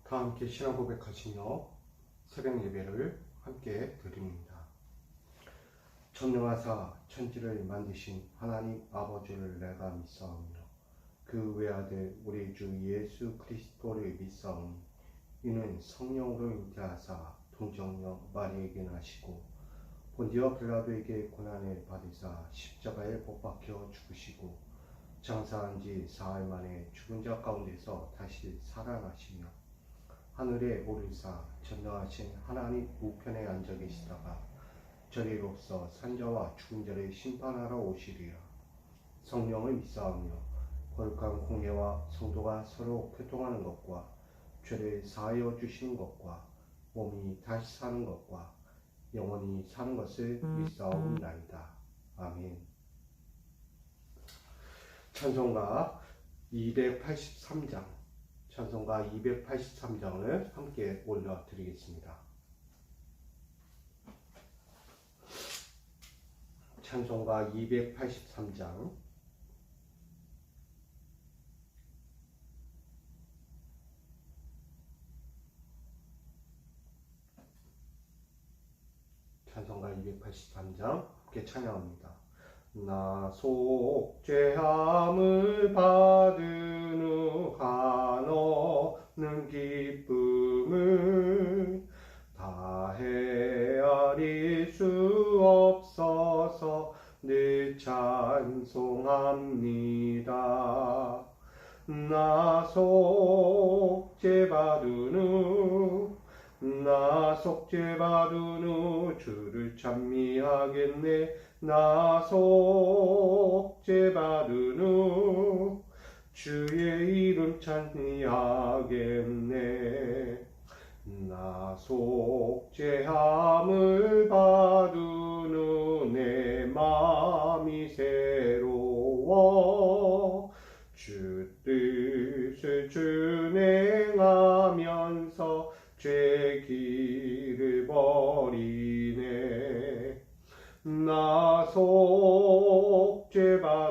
다 함께 신앙 고백하시며 새벽 예배를 함께 드립니다. 전능하사 천지를 만드신 하나님 아버지를 내가 믿사오며 그 외아들 우리 주 예수 그리스도를 믿사오니 이는 성령으로 잉태하사 동정녀 마리에게 나시고 본디오 빌라도에게 고난을 받으사 십자가에 못 박혀 죽으시고 장사한 지 사흘 만에 죽은 자 가운데서 다시 살아나시며 하늘에 오르사 전능하신 하나님 우편에 앉아 계시다가 저리로서 산자와 죽은 자를 심판하러 오시리라. 성령을 믿사오며 거룩한 공예와 성도가 서로 교통하는 것과 죄를 사하여 주시는 것과 몸이 다시 사는 것과 영원히 사는 것을 믿사옵나이다. 아멘. 찬송가 283장 찬송가 283장을 함께 올려드리겠습니다. 찬송가 283장 찬송가 283장 함께 찬양합니다. 나 속죄함을 받은 후 한없는 기쁨을 다 헤아릴 수 없어서 늘 찬송합니다. 나 속죄받은 후 주를 찬미하겠네. 나 속죄받은 후 주의 이름 찬미하겠네. 나 속죄함을 받은 후 내 마음이 새로워 주 뜻을 준행하면서 죄 길을 버리네. 나 속죄받은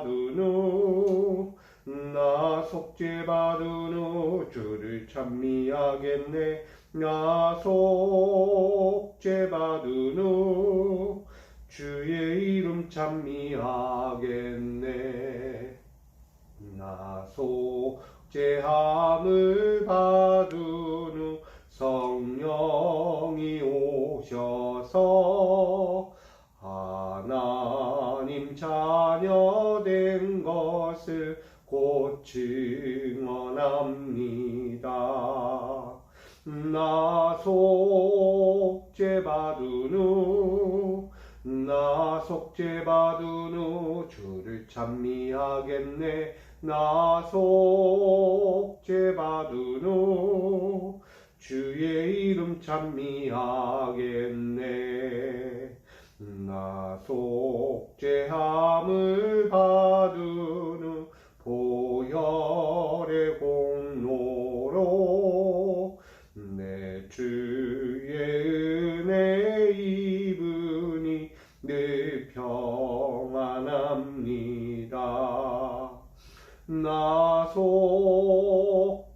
후 주를 찬미하겠네. 나 속죄받은 후 주의 이름 찬미하겠네. 나 속죄함을 받은 후 성령이 오셔서 하나님 자녀 된 것을 곧 증언합니다. 나 속죄받은 후 주를 찬미하겠네. 나 속죄받은 후 주의 이름 찬미하겠네. 나 속죄함을 받은 후 보혈의 공로로 내 주의 은혜 입으니 늘 평안합니다. 나 속죄받은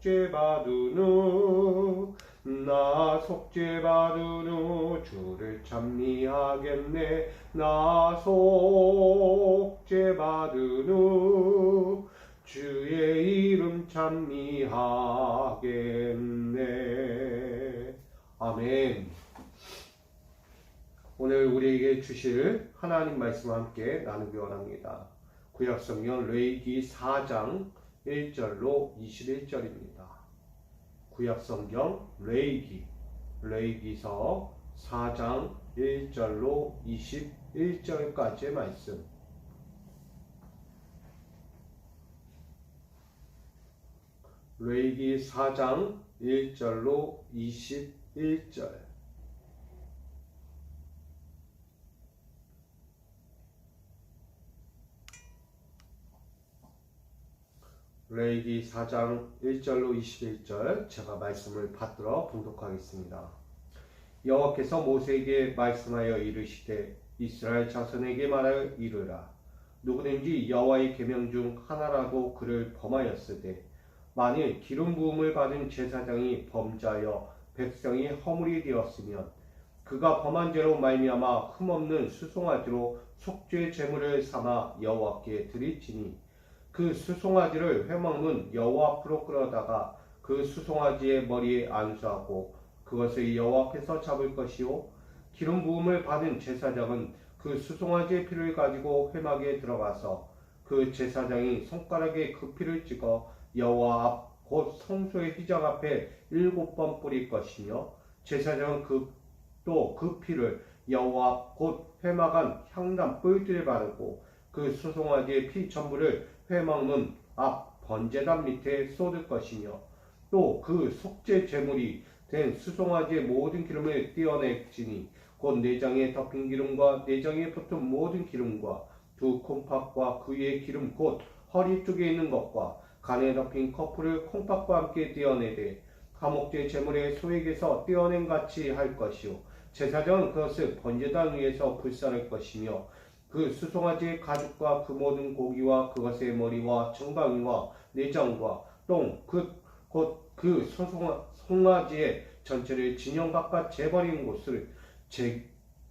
후 주를 찬미하겠네. 나 속죄받은 후 주의 이름 찬미하겠네. 아멘. 오늘 우리에게 주실 하나님 말씀과 함께 나누기 원합니다. 구약성경 레위기 4장 1절로 21절입니다. 구약성경 레위기서 4장 1절로 21절까지의 말씀. 레위기 4장 1절로 21절. 레위기 4장 1절로 21절 제가 말씀을 받들어 봉독하겠습니다. 여호와께서 모세에게 말씀하여 이르시되 이스라엘 자손에게 말하여 이르라. 누구든지 여호와의 계명 중 하나라도 그를 범하였으되 만일 기름 부음을 받은 제사장이 범죄하여 백성이 허물이 되었으면 그가 범한 죄로 말미암아 흠없는 수송아지로 속죄 제물을 삼아 여호와께 드릴지니 그 수송아지를 회막문 여호와 앞으로 끌어다가 그 수송아지의 머리에 안수하고 그것을 여호와 앞에서 잡을 것이요 기름 부음을 받은 제사장은 그 수송아지의 피를 가지고 회막에 들어가서 그 제사장이 손가락에 그 피를 찍어 여호와 앞 곧 성소의 휘장 앞에 7번 뿌릴 것이며 제사장은 또 그 피를 여호와 앞 곧 회막 안 향단 뿔들에 바르고 그 수송아지의 피 전부를 회막문 앞 번제단 밑에 쏟을 것이며 또 그 속죄 제물이 된 수송아지의 모든 기름을 떼어낼지니 곧 내장에 덮인 기름과 내장에 붙은 모든 기름과 두 콩팥과 그 위의 기름 곧 허리 쪽에 있는 것과 간에 덮인 커플을 콩팥과 함께 떼어내되 화목제 제물의 소액에서 떼어낸 같이 할 것이요 제사장은 그것을 번제단 위에서 불사를 것이며 그 수송아지의 가죽과 그 모든 고기와 그것의 머리와 정강이와 내장과 똥 곧 그 송아지의 전체를 진영 바깥 재버린 곳을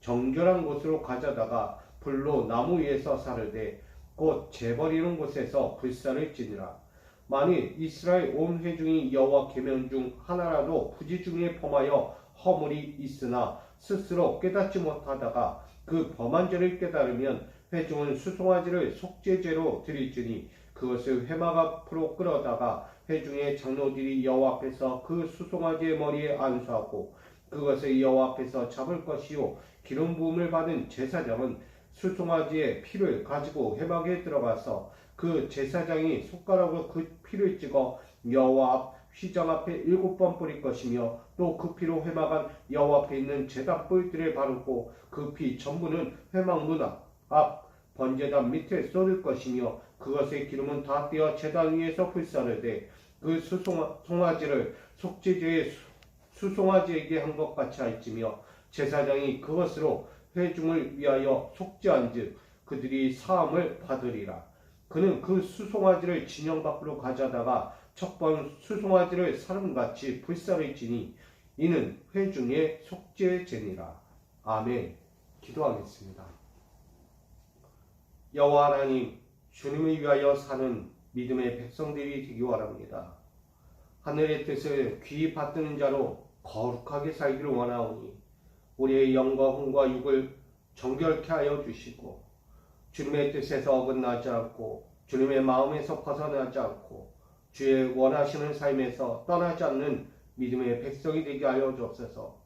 정결한 곳으로 가져다가 불로 나무 위에서 사르되 곧 재버리는 곳에서 불사를 지니라. 만일 이스라엘 온 회중이 여호와 계명 중 하나라도 부지 중에 범하여 허물이 있으나 스스로 깨닫지 못하다가 그 범한 죄를 깨달으면 회중은 수송아지를 속죄제로 드릴지니 그것을 회막 앞으로 끌어다가 회중의 장로들이 여호와 앞에서 그 수송아지의 머리에 안수하고 그것을 여호와 앞에서 잡을 것이요 기름 부음을 받은 제사장은 수송아지의 피를 가지고 회막에 들어가서 그 제사장이 손가락으로 그 피를 찍어 여호와 앞 휘장 앞에 7번 뿌릴 것이며 또 그 피로 회막 안 여호와 앞에 있는 제단 뿔들에 바르고 그 피 전부는 회막 문 앞 번제단 밑에 쏟을 것이며 그것의 기름은 다 떼어 제단 위에서 불사르되 그 수송아지를 속죄제의 수송아지에게 한 것 같이 할지며 제사장이 그것으로 회중을 위하여 속죄한즉 그들이 사함을 받으리라. 그는 그 수송아지를 진영 밖으로 가져다가 첫 번 수송아지를 사름같이 불사를지니 이는 회중의 속죄제니라. 아멘. 기도하겠습니다. 여호와 하나님, 주님을 위하여 사는 믿음의 백성들이 되기 원합니다. 하늘의 뜻을 귀히 받드는 자로 거룩하게 살기를 원하오니 우리의 영과 혼과 육을 정결케 하여 주시고 주님의 뜻에서 어긋나지 않고 주님의 마음에서 벗어나지 않고 주의 원하시는 삶에서 떠나지 않는 믿음의 백성이 되게 하여 주옵소서.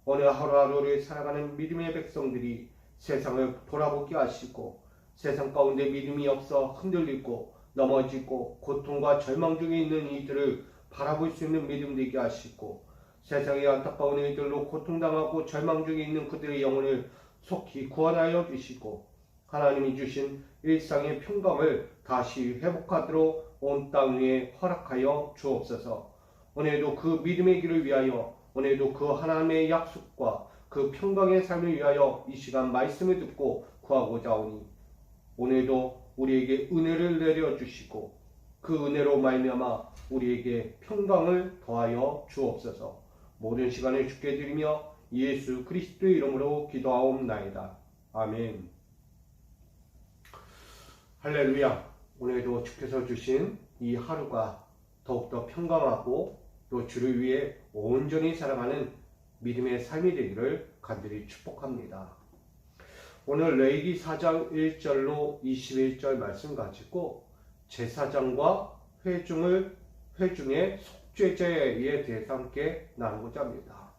오늘 하루하루를 살아가는 믿음의 백성들이 세상을 돌아보게 하시고 세상 가운데 믿음이 없어 흔들리고 넘어지고 고통과 절망 중에 있는 이들을 바라볼 수 있는 믿음 되게 하시고 세상의 안타까운 일들로 고통당하고 절망 중에 있는 그들의 영혼을 속히 구원하여 주시고 하나님이 주신 일상의 평강을 다시 회복하도록 온 땅 위에 허락하여 주옵소서. 오늘도 그 믿음의 길을 위하여 오늘도 그 하나님의 약속과 그 평강의 삶을 위하여 이 시간 말씀을 듣고 구하고자 하오니 오늘도 우리에게 은혜를 내려주시고 그 은혜로 말미암아 우리에게 평강을 더하여 주옵소서. 모든 시간을 주께 드리며 예수 그리스도의 이름으로 기도하옵나이다. 아멘. 할렐루야. 오늘도 주께서 주신 이 하루가 더욱더 평강하고 또 주를 위해 온전히 살아가는 믿음의 삶이 되기를 간절히 축복합니다. 오늘 레위기 4장 1절로 21절 말씀 가지고 제사장과 회중의 속죄제에 대해서 함께 나누고자 합니다.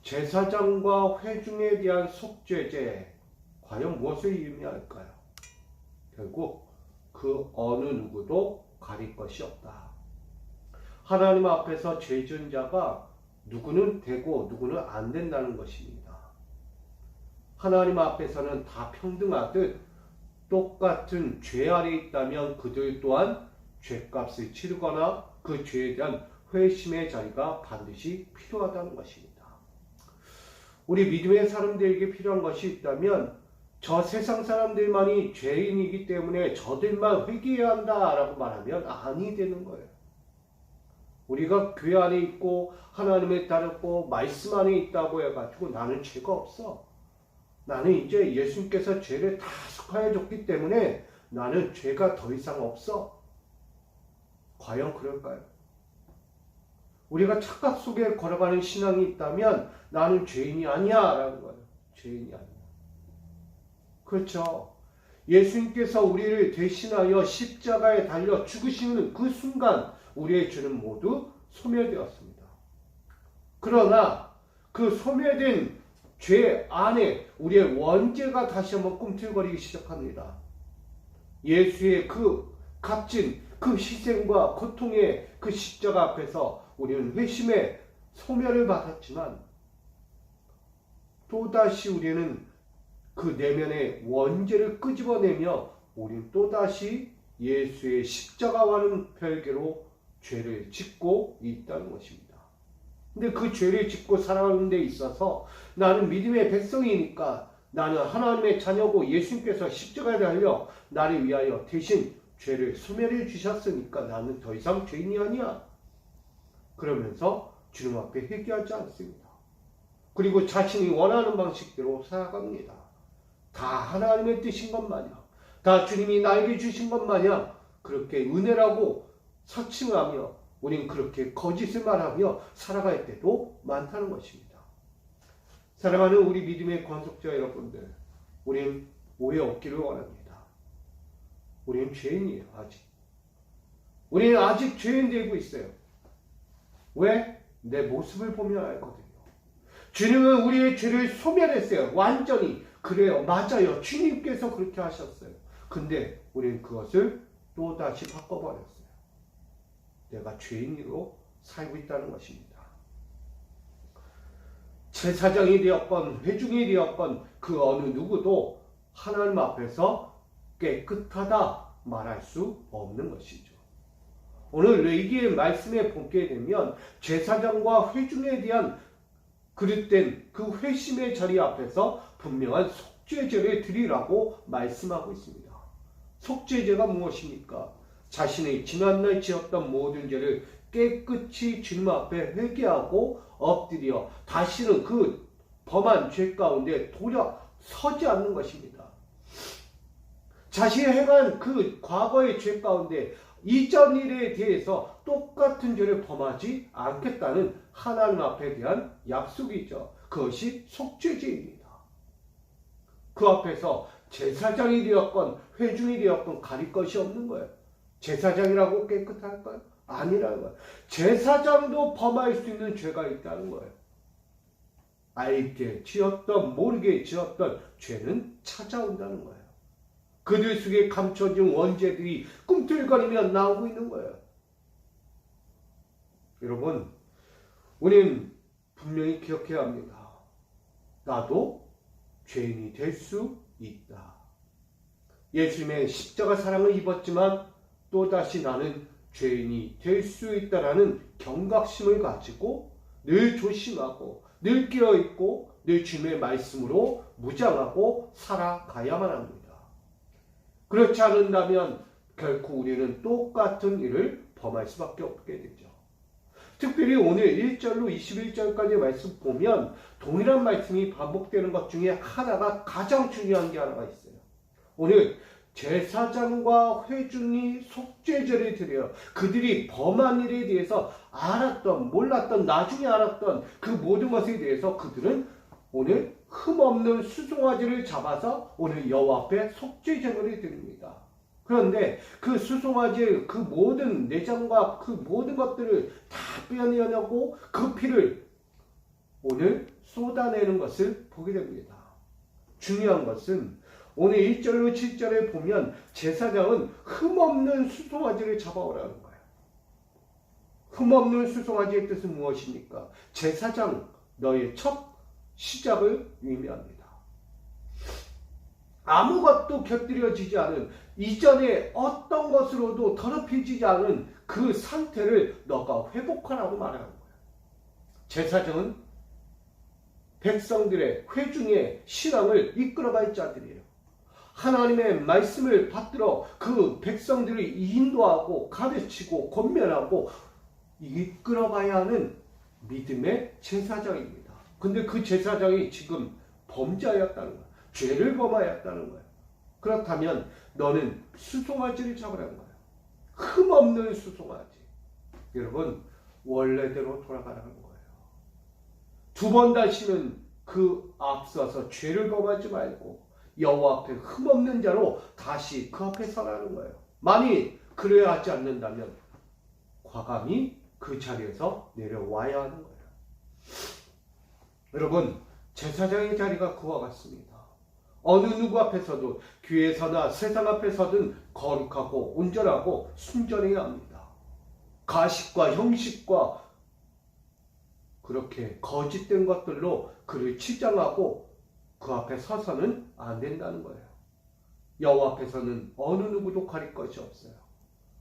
제사장과 회중에 대한 속죄제, 과연 무엇을 의미할까요? 결국 그 어느 누구도 가릴 것이 없다. 하나님 앞에서 죄 지은 자가 누구는 되고 누구는 안 된다는 것입니다. 하나님 앞에서는 다 평등하듯 똑같은 죄 아래 있다면 그들 또한 죄값을 치르거나 그 죄에 대한 회심의 자리가 반드시 필요하다는 것입니다. 우리 믿음의 사람들에게 필요한 것이 있다면 저 세상 사람들만이 죄인이기 때문에 저들만 회개해야 한다라고 말하면 아니 되는 거예요. 우리가 교회 안에 있고 하나님에 따르고 말씀 안에 있다고 해가지고 나는 죄가 없어. 나는 이제 예수님께서 죄를 다 속하여 줬기 때문에 나는 죄가 더 이상 없어. 과연 그럴까요? 우리가 착각 속에 걸어가는 신앙이 있다면 나는 죄인이 아니야 라는 거예요. 죄인이 아니야. 그렇죠. 예수님께서 우리를 대신하여 십자가에 달려 죽으시는 그 순간 우리의 죄는 모두 소멸되었습니다. 그러나 그 소멸된 죄 안에 우리의 원죄가 다시 한번 꿈틀거리기 시작합니다. 예수의 그 값진 그 희생과 고통의 그 십자가 앞에서 우리는 회심의 소멸을 받았지만 또다시 우리는 그 내면의 원죄를 끄집어내며 우리는 또다시 예수의 십자가와는 별개로 죄를 짓고 있다는 것입니다. 근데 그 죄를 짓고 살아가는 데 있어서 나는 믿음의 백성이니까 나는 하나님의 자녀고 예수님께서 십자가에 달려 나를 위하여 대신 죄를 소멸해 주셨으니까 나는 더 이상 죄인이 아니야. 그러면서 주님 앞에 회개하지 않습니다. 그리고 자신이 원하는 방식대로 살아갑니다. 다 하나님의 뜻인 것 마냥, 다 주님이 나에게 주신 것 마냥 그렇게 은혜라고 사칭하며 우린 그렇게 거짓을 말하며 살아갈 때도 많다는 것입니다. 사랑하는 우리 믿음의 관속자 여러분들, 우린 오해 없기를 원합니다. 우린 죄인이에요. 아직. 우리는 아직 죄인 되고 있어요. 왜? 내 모습을 보면 알거든요. 주님은 우리의 죄를 소멸했어요. 완전히. 그래요. 맞아요. 주님께서 그렇게 하셨어요. 근데 우리는 그것을 또다시 바꿔버렸어요. 내가 죄인으로 살고 있다는 것입니다. 제사장이 되었건 회중이 되었건 그 어느 누구도 하나님 앞에서 깨끗하다 말할 수 없는 것이죠. 오늘 레위기의 말씀에 보게 되면 제사장과 회중에 대한 그릇된 그 회심의 자리 앞에서 분명한 속죄제를 드리라고 말씀하고 있습니다. 속죄제가 무엇입니까? 자신의 지난날 지었던 모든 죄를 깨끗이 주님 앞에 회개하고 엎드려 다시는 그 범한 죄 가운데 돌아서지 않는 것입니다. 자신이 행한 그 과거의 죄 가운데 이전 일에 대해서 똑같은 죄를 범하지 않겠다는 하나님 앞에 대한 약속이죠. 그것이 속죄제입니다. 그 앞에서 제사장이 되었건 회중이 되었건 가릴 것이 없는 거예요. 제사장이라고 깨끗할까요? 아니라는 거예요. 제사장도 범할 수 있는 죄가 있다는 거예요. 알게 지었던 모르게 지었던 죄는 찾아온다는 거예요. 그들 속에 감춰진 원죄들이 꿈틀거리며 나오고 있는 거예요. 여러분, 우리는 분명히 기억해야 합니다. 나도 죄인이 될 수 있다. 예수님의 십자가 사랑을 입었지만 또다시 나는 죄인이 될 수 있다라는 경각심을 가지고 늘 조심하고 늘 깨어있고 늘 주님의 말씀으로 무장하고 살아가야만 합니다. 그렇지 않는다면 결코 우리는 똑같은 일을 범할 수밖에 없게 되죠. 특별히 오늘 1절로 21절까지의 말씀 보면 동일한 말씀이 반복되는 것 중에 하나가 가장 중요한 게 하나가 있어요. 오늘 제사장과 회중이 속죄제를 드려요. 그들이 범한 일에 대해서 알았던, 몰랐던, 나중에 알았던 그 모든 것에 대해서 그들은 오늘 흠없는 수송아지를 잡아서 오늘 여호와 앞에 속죄제물을 드립니다. 그런데 그 수송아지의 그 모든 내장과 그 모든 것들을 다 빼내려고 그 피를 오늘 쏟아내는 것을 보게 됩니다. 중요한 것은 오늘 1절로 7절에 보면 제사장은 흠없는 수송아지를 잡아오라는 거예요. 흠없는 수송아지의 뜻은 무엇입니까? 제사장 너의 첫 시작을 의미합니다. 아무것도 곁들여지지 않은 이전에 어떤 것으로도 더럽혀지지 않은 그 상태를 너가 회복하라고 말하는 거예요. 제사장은 백성들의 회중의 신앙을 이끌어갈 자들이에요. 하나님의 말씀을 받들어 그 백성들을 인도하고 가르치고 권면하고 이끌어가야 하는 믿음의 제사장입니다. 근데 그 제사장이 지금 범죄하였다는 거예요. 죄를 범하였다는 거예요. 그렇다면 너는 수송아지를 잡으라는 거예요. 흠없는 수송아지. 여러분, 원래대로 돌아가라는 거예요. 두 번 다시는 그 앞서서 죄를 범하지 말고 여호와 앞에 흠없는 자로 다시 그 앞에 서라는 거예요. 만일 그래야 하지 않는다면 과감히 그 자리에서 내려와야 하는 거예요. 여러분, 제사장의 자리가 그와 같습니다. 어느 누구 앞에서도 교회에서나 세상 앞에서든 거룩하고 온전하고 순전해야 합니다. 가식과 형식과 그렇게 거짓된 것들로 그를 치장하고 그 앞에 서서는 안 된다는 거예요. 여호와 앞에서는 어느 누구도 가릴 것이 없어요.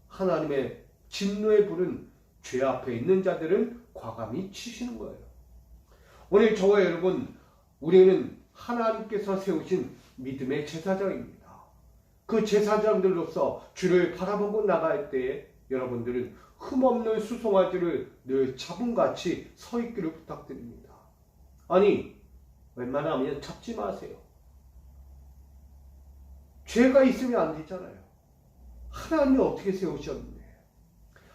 하나님의 진노의 불은 죄 앞에 있는 자들은 과감히 치시는 거예요. 오늘 저와 여러분, 우리는 하나님께서 세우신 믿음의 제사장입니다. 그 제사장들로서 주를 바라보고 나갈 때에 여러분들은 흠없는 수송아지를 늘 잡음같이 서 있기를 부탁드립니다. 아니, 웬만하면 잡지 마세요. 죄가 있으면 안 되잖아요. 하나님이 어떻게 세우셨는데?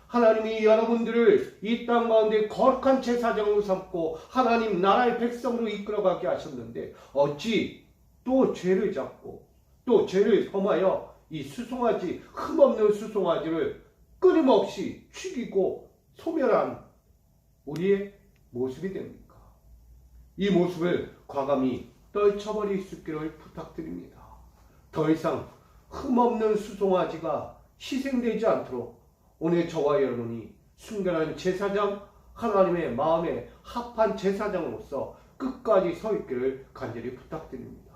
하나님이 여러분들을 이 땅 가운데 거룩한 제사장으로 삼고 하나님 나라의 백성으로 이끌어가게 하셨는데 어찌 또 죄를 잡고 또 죄를 범하여 이 수송아지, 흠없는 수송아지를 끊임없이 죽이고 소멸한 우리의 모습이 됩니까? 이 모습을 과감히 떨쳐버릴 수 있기를 부탁드립니다. 더 이상 흠없는 수송아지가 희생되지 않도록 오늘 저와 여러분이 순결한 제사장, 하나님의 마음에 합한 제사장으로서 끝까지 서 있기를 간절히 부탁드립니다.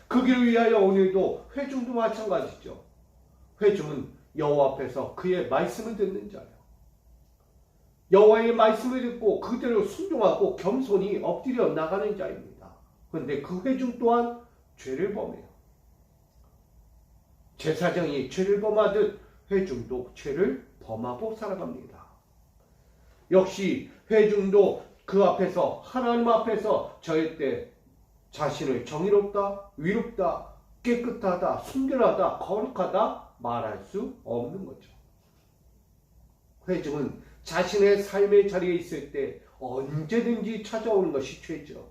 그 길을 위하여 오늘도 회중도 마찬가지죠. 회중은 여호와 앞에서 그의 말씀을 듣는 자예요. 여호와의 말씀을 듣고 그대로 순종하고 겸손히 엎드려 나가는 자입니다. 그런데 그 회중 또한 죄를 범해요. 제사장이 죄를 범하듯 회중도 죄를 범하고 살아갑니다. 역시 회중도 그 앞에서 하나님 앞에서 절대 자신을 정의롭다, 위롭다, 깨끗하다, 순결하다, 거룩하다 말할 수 없는 거죠. 회중은 자신의 삶의 자리에 있을 때 언제든지 찾아오는 것이 죄죠.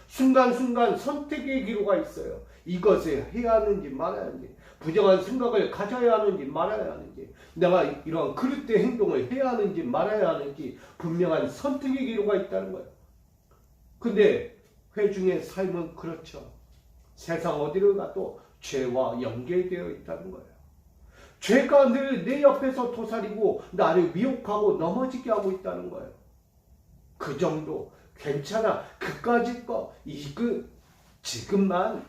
순간순간 선택의 기로가 있어요. 이것을 해야 하는지 말아야 하는지, 부정한 생각을 가져야 하는지 말아야 하는지, 내가 이러한 그릇된 행동을 해야 하는지 말아야 하는지 분명한 선택의 기로가 있다는 거예요. 근데 회중의 삶은 그렇죠. 세상 어디를 가도 죄와 연결되어 있다는 거예요. 죄가 늘 내 옆에서 도사리고 나를 미혹하고 넘어지게 하고 있다는 거예요. 그 정도 괜찮아. 그까짓 거 지금만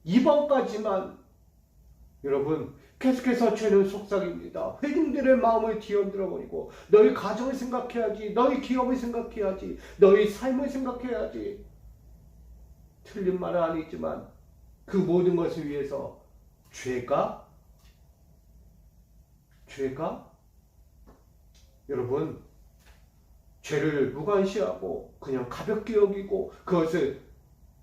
이번까지만. 여러분, 계속해서 죄는 속삭입니다. 회중들의 마음을 뒤흔들어버리고 너희 가정을 생각해야지, 너희 기업을 생각해야지, 너희 삶을 생각해야지. 틀린 말은 아니지만 그 모든 것을 위해서 죄가 여러분, 죄를 무관시하고 그냥 가볍게 여기고 그것을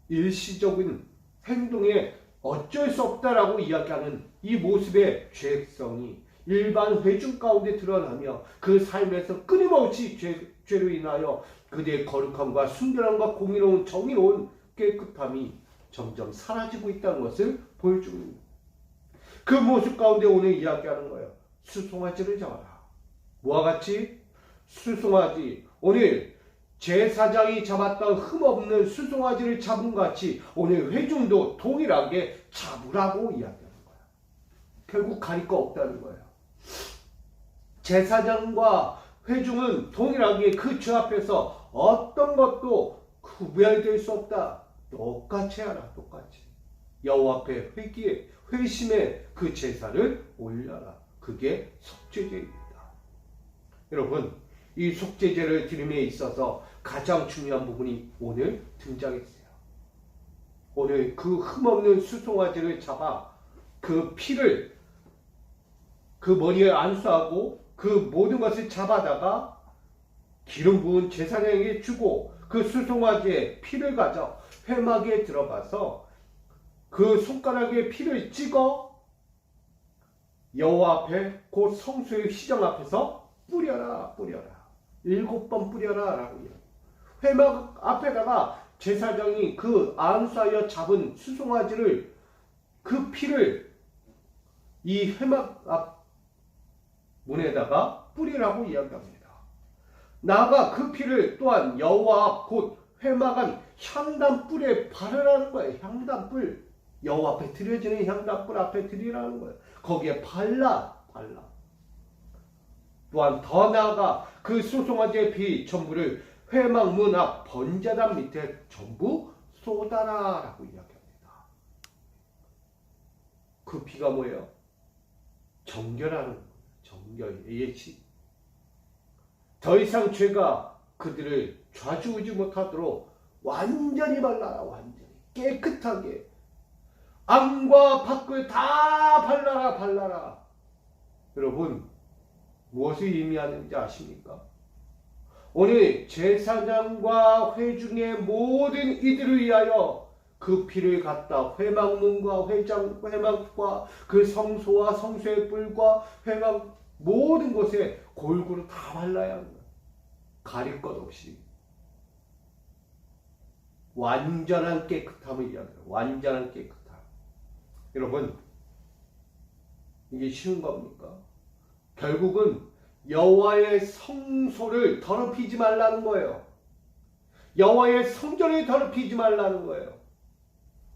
일시적인 행동에 어쩔 수 없다라고 이야기하는 이 모습의 죄성이 일반 회중 가운데 드러나며 그 삶에서 끊임없이 죄로 인하여 그들의 거룩함과 순결함과 공의로운 정의로운 깨끗함이 점점 사라지고 있다는 것을 보여줍니다. 그 모습 가운데 오늘 이야기하는 거예요. 수송아지를 잡아라. 뭐와 같이? 수송아지. 오늘 제사장이 잡았던 흠없는 수송아지를 잡은 같이 오늘 회중도 동일하게 잡으라고 이야기하는 거예요. 결국 가릴 거 없다는 거예요. 제사장과 회중은 동일하게 그 주 앞에서 어떤 것도 구별될 수 없다. 똑같이 하라. 똑같이. 여호와 앞에 회심의 그 제사를 올려라. 그게 속죄제입니다. 여러분, 이 속죄제를 드림에 있어서 가장 중요한 부분이 오늘 등장했어요. 오늘 그 흠없는 수송아지를 잡아 그 피를 그 머리에 안수하고 그 모든 것을 잡아다가 기름 부은 제사장에게 주고 그 수송아지의 피를 가져 회막에 들어가서 그 손가락에 피를 찍어 여호와 앞에 곧 성소의 시정 앞에서 뿌려라. 7번 뿌려라 라고 이야기해요. 회막 앞에다가 제사장이 그 안수하여 잡은 수송아지를 그 피를 이 회막 앞 문에다가 뿌리라고 이야기합니다. 나아가 그 피를 또한 여호와 앞 곧 회막 안 향단불에 바르라는 거예요. 향단불. 여호와 앞에 드려지는 향단불 앞에 드리라는 거예요. 거기에 발라. 또한 더 나아가 그 수송아지의 피 전부를 회막 문 앞 번제단 밑에 전부 쏟아라 라고 이야기합니다. 그 피가 뭐예요? 정결하는 거예요. 정결, 예치. 더 이상 죄가 그들을 좌지우지 못하도록 완전히 발라라. 완전히 깨끗하게 안과 밖을 다 발라라. 여러분 무엇을 의미하는지 아십니까? 오늘 제사장과 회중의 모든 이들을 위하여 그 피를 갖다 회막문과 회막과 그 성소와 성소의 뿔과 회막 모든 곳에 골고루 다 발라야 하는 거예요. 가릴 것 없이 완전한 깨끗함을 이야기해요. 완전한 깨끗함. 여러분 이게 쉬운 겁니까? 결국은 여호와의 성소를 더럽히지 말라는 거예요. 여호와의 성전을 더럽히지 말라는 거예요.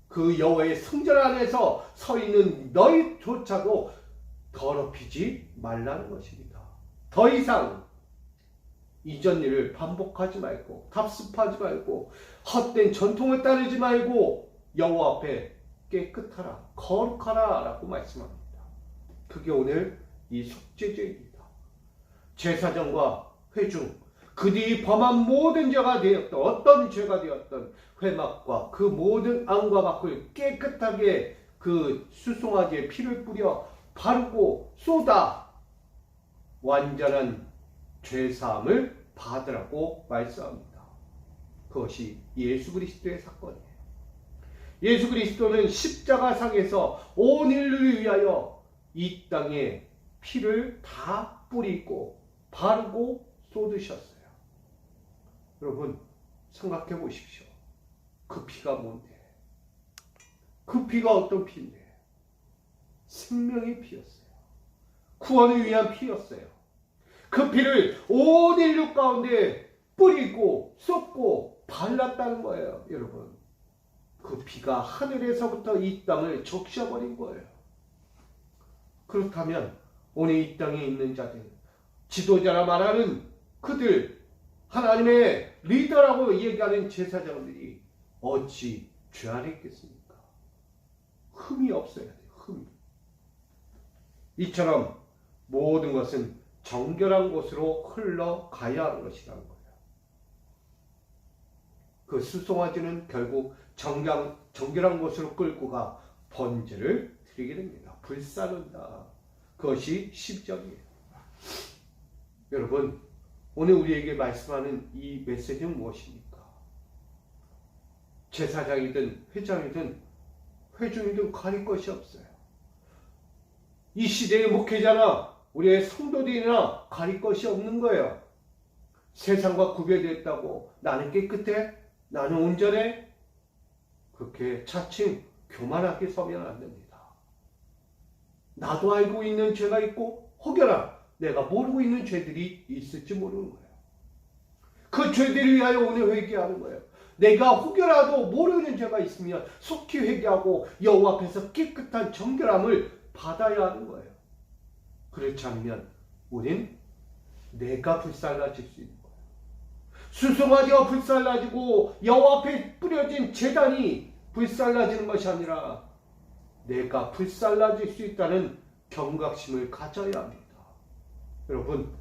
그 여호와의 성전 안에서 서 있는 너희조차도 더럽히지 말라는 것입니다. 더 이상 이전 일을 반복하지 말고 답습하지 말고 헛된 전통을 따르지 말고 여호와 앞에 깨끗하라, 거룩하라 라고 말씀합니다. 그게 오늘 이 속죄죄입니다. 제사장과 회중, 그들이 범한 모든 죄가 되었던 어떤 죄가 되었던 회막과 그 모든 안과 밖을 깨끗하게 그 수송아지의 피를 뿌려 바르고 쏟아 완전한 죄사함을 받으라고 말씀합니다. 그것이 예수 그리스도의 사건이에요. 예수 그리스도는 십자가상에서 온 인류를 위하여 이 땅에 피를 다 뿌리고 바르고 쏟으셨어요. 여러분 생각해 보십시오. 그 피가 뭔데? 그 피가 어떤 피인데? 생명의 피였어요. 구원을 위한 피였어요. 그 피를 온 인류 가운데 뿌리고 쏟고 발랐다는 거예요. 여러분 그 피가 하늘에서부터 이 땅을 적셔버린 거예요. 그렇다면 오늘 이 땅에 있는 자들, 지도자라 말하는 그들, 하나님의 리더라고 얘기하는 제사장들이 어찌 죄 안에 있겠습니까? 흠이 없어야 돼요. 흠이. 이처럼 모든 것은 정결한 곳으로 흘러가야 하는 것이라는 거예요. 그 수송아지는 결국 정결한 곳으로 끌고 가 번제를 드리게 됩니다. 불사른다. 그것이 10절이에요. 여러분 오늘 우리에게 말씀하는 이 메시지는 무엇입니까? 제사장이든 회장이든 회중이든 가릴 것이 없어요. 이 시대의 목회자나 우리의 성도들이나 가릴 것이 없는 거예요. 세상과 구별됐다고 나는 깨끗해? 나는 온전해? 그렇게 차츰 교만하게 서면 안 됩니다. 나도 알고 있는 죄가 있고 혹여나 내가 모르고 있는 죄들이 있을지 모르는 거예요. 그 죄들을 위하여 오늘 회개하는 거예요. 내가 혹여라도 모르는 죄가 있으면 속히 회개하고 여호와 앞에서 깨끗한 정결함을 받아야 하는 거예요. 그렇지 않으면 우린 내가 불살라질 수 있는 거예요. 수송아지가 불살라지고 여호와 앞에 뿌려진 제단이 불살라지는 것이 아니라 내가 불살라질 수 있다는 경각심을 가져야 합니다. 여러분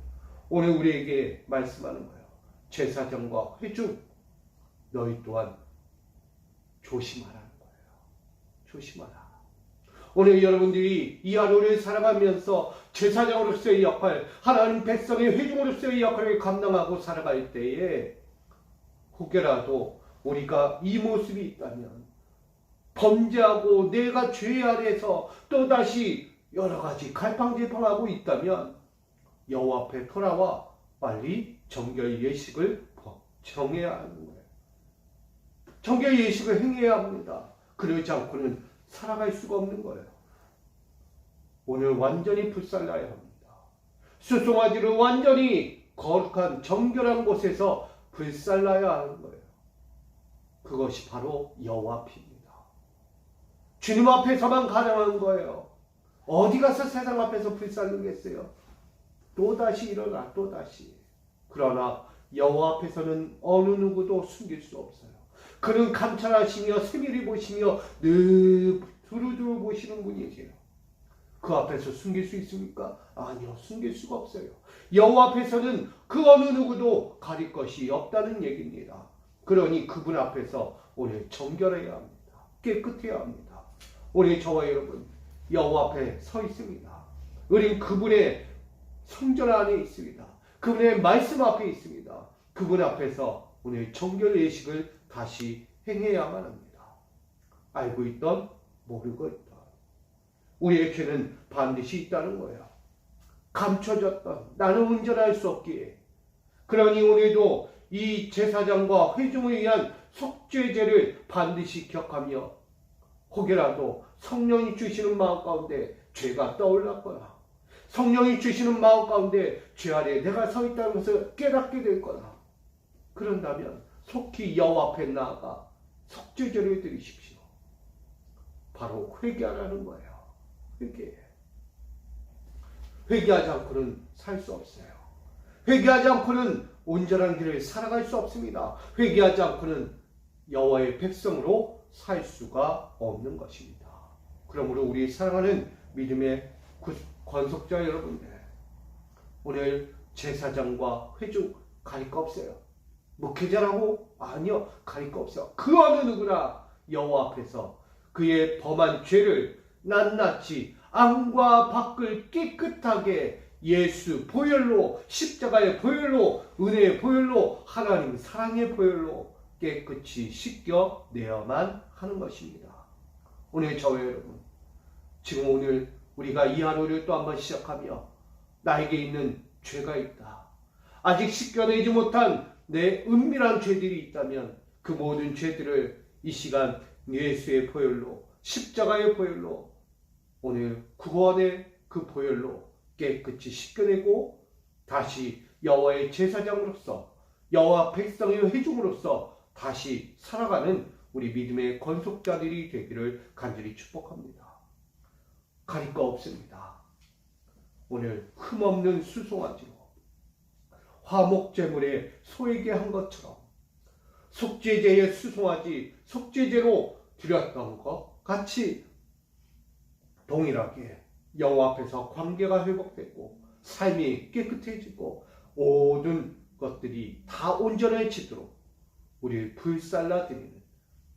오늘 우리에게 말씀하는 거예요. 제사장과 회중 너희 또한 조심하라는 거예요. 조심하라. 오늘 여러분들이 이 하루를 살아가면서 제사장으로서의 역할, 하나님 백성의 회중으로서의 역할을 감당하고 살아갈 때에 혹여라도 우리가 이 모습이 있다면 범죄하고 내가 죄 아래서 또다시 여러 가지 갈팡질팡하고 있다면 여호와 앞에 돌아와 빨리 정결 예식을 정해야 하는 거예요. 정결 예식을 행해야 합니다. 그러지 않고는 살아갈 수가 없는 거예요. 오늘 완전히 불살라야 합니다. 수송아지를 완전히 거룩한 정결한 곳에서 불살라야 하는 거예요. 그것이 바로 여호와 앞입니다. 주님 앞에서만 가능한 거예요. 어디 가서 세상 앞에서 불살르겠어요? 또다시 일어나, 또다시. 그러나 여호와 앞에서는 어느 누구도 숨길 수 없어요. 그는 감찰하시며 세밀히 보시며 늘 두루두루 보시는 분이세요. 그 앞에서 숨길 수 있습니까? 아니요, 숨길 수가 없어요. 여호와 앞에서는 그 어느 누구도 가릴 것이 없다는 얘기입니다. 그러니 그분 앞에서 오늘 정결해야 합니다. 깨끗해야 합니다. 오늘 저와 여러분 여호와 앞에 서 있습니다. 우린 그분의 성전 안에 있습니다. 그분의 말씀 앞에 있습니다. 그분 앞에서 오늘 정결 예식을 다시 행해야만 합니다. 알고 있던 모르고 있던 우리의 죄는 반드시 있다는 거예요. 감춰졌던 나는 온전할 수 없기에. 그러니 오늘도 이 제사장과 회중을 위한 속죄제를 반드시 기억하며 혹여라도 성령이 주시는 마음 가운데 죄가 떠올랐거나 성령이 주시는 마음 가운데 죄 아래 내가 서 있다는 것을 깨닫게 될 거나 그런다면 속히 여호와 앞에 나아가 속죄제를 드리십시오. 바로 회개하라는 거예요. 회개하지 않고는 살 수 없어요. 회개하지 않고는 온전한 길을 살아갈 수 없습니다. 회개하지 않고는 여호와의 백성으로 살 수가 없는 것입니다. 그러므로 우리 사랑하는 믿음의 권속자 여러분들, 오늘 제사장과 회중 가릴 거 없어요. 목회자라고? 아니요, 가릴 거 없어요. 그 어느 누구나 여호와 앞에서 그의 범한 죄를 낱낱이 안과 밖을 깨끗하게 예수 보혈로, 십자가의 보혈로, 은혜의 보혈로, 하나님 사랑의 보혈로 깨끗이 씻겨내야만 하는 것입니다. 오늘 저와 여러분, 지금 오늘 우리가 이 하루를 또 한번 시작하며 나에게 있는 죄가 있다. 아직 씻겨내지 못한 내 은밀한 죄들이 있다면 그 모든 죄들을 이 시간 예수의 보혈로, 십자가의 보혈로, 오늘 구원의 그 보혈로 깨끗이 씻겨내고 다시 여호와의 제사장으로서 여호와 백성의 회중으로서 다시 살아가는 우리 믿음의 권속자들이 되기를 간절히 축복합니다. 가릴 거 없습니다. 오늘 흠없는 수송아지로 화목제물에 소에게 한 것처럼 속죄제의 수송아지, 속죄제로 드렸던 것 같이 동일하게 여호와 앞에서 관계가 회복되고 삶이 깨끗해지고 모든 것들이 다 온전해지도록 우리를 불살라드리는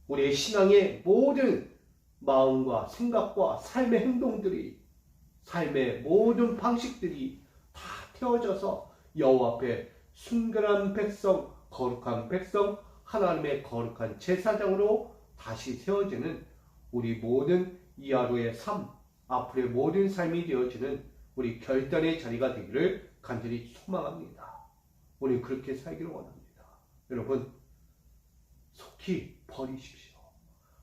우리의 신앙의 모든 마음과 생각과 삶의 행동들이, 삶의 모든 방식들이 다 태워져서 여호와 앞에 순결한 백성, 거룩한 백성, 하나님의 거룩한 제사장으로 다시 세워지는 우리 모든 이 하루의 삶, 앞으로의 모든 삶이 되어지는 우리 결단의 자리가 되기를 간절히 소망합니다. 오늘 그렇게 살기를 원합니다. 여러분, 속히 버리십시오.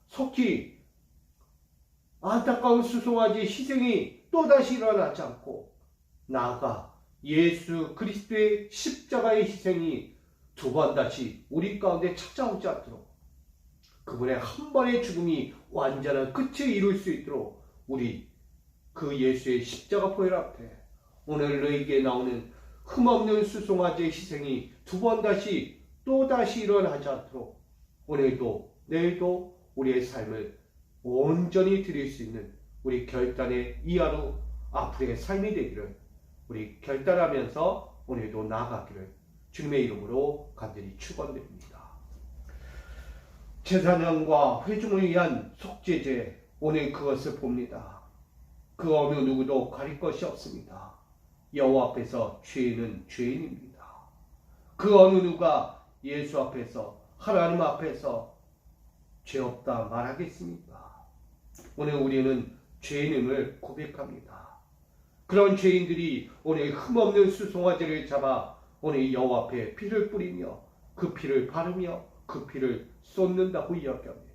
속히 안타까운 수송아지 희생이 또다시 일어나지 않고 나아가 예수 그리스도의 십자가의 희생이 두 번 다시 우리 가운데 찾아오지 않도록 그분의 한 번의 죽음이 완전한 끝을 이룰 수 있도록 우리 그 예수의 십자가 보혈 앞에 오늘 너에게 나오는 흠없는 수송아지의 희생이 두 번 다시 또다시 일어나지 않도록 오늘도 내일도 우리의 삶을 온전히 드릴 수 있는 우리 결단의 이 하루 앞으로의 삶이 되기를 우리 결단하면서 오늘도 나아가기를 주님의 이름으로 간절히 축원드립니다. 제사장과 회중을 위한 속죄제, 오늘 그것을 봅니다. 그 어느 누구도 가릴 것이 없습니다. 여호와 앞에서 죄인은 죄인입니다. 그 어느 누가 예수 앞에서 하나님 앞에서 죄 없다 말하겠습니까? 오늘 우리는 죄인임을 고백합니다. 그런 죄인들이 오늘 흠없는 수송아지를 잡아 오늘 여호와 앞에 피를 뿌리며 그 피를 바르며 그 피를 쏟는다고 이야기합니다.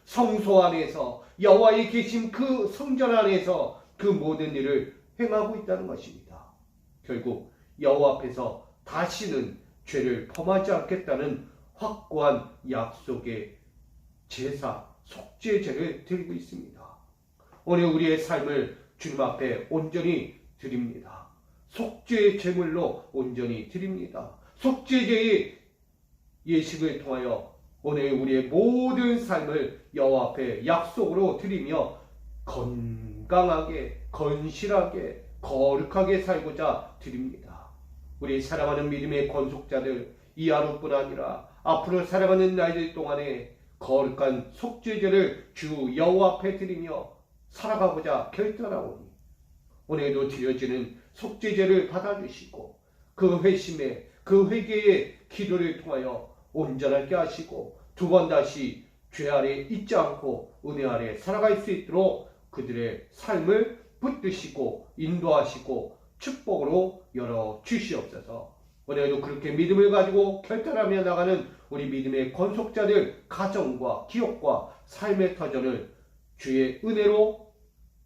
성소 안에서 여호와의 계신 그 성전 안에서 그 모든 일을 행하고 있다는 것입니다. 결국 여호와 앞에서 다시는 죄를 범하지 않겠다는 확고한 약속의 제사, 속죄제를 드리고 있습니다. 오늘 우리의 삶을 주님 앞에 온전히 드립니다. 속죄의 제물로 온전히 드립니다. 속죄제의 예식을 통하여 오늘 우리의 모든 삶을 여호와 앞에 약속으로 드리며 건강하게, 건실하게, 거룩하게 살고자 드립니다. 우리 사랑하는 믿음의 건속자들, 이 하루뿐 아니라 앞으로 살아가는 날들 동안에 거룩한 속죄제를 주 여호와 앞에 드리며 살아가고자 결단하오니 오늘도 드려지는 속죄제를 받아주시고 그 회심에 그 회개의 기도를 통하여 온전하게 하시고 두 번 다시 죄 아래 있지 않고 은혜 아래 살아갈 수 있도록 그들의 삶을 붙드시고 인도하시고 축복으로 열어 주시옵소서. 오늘도 그렇게 믿음을 가지고 결단하며 나가는 우리 믿음의 건속자들 가정과 기업과 삶의 터전을 주의 은혜로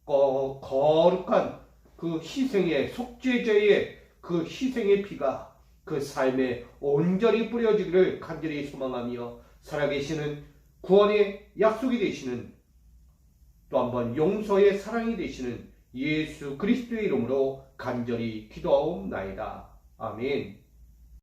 거룩한 그 희생의 속죄제의 그 희생의 피가 그 삶에 온전히 뿌려지기를 간절히 소망하며 살아계시는 구원의 약속이 되시는 또 한번 용서의 사랑이 되시는 예수 그리스도의 이름으로 간절히 기도하옵나이다. 아멘.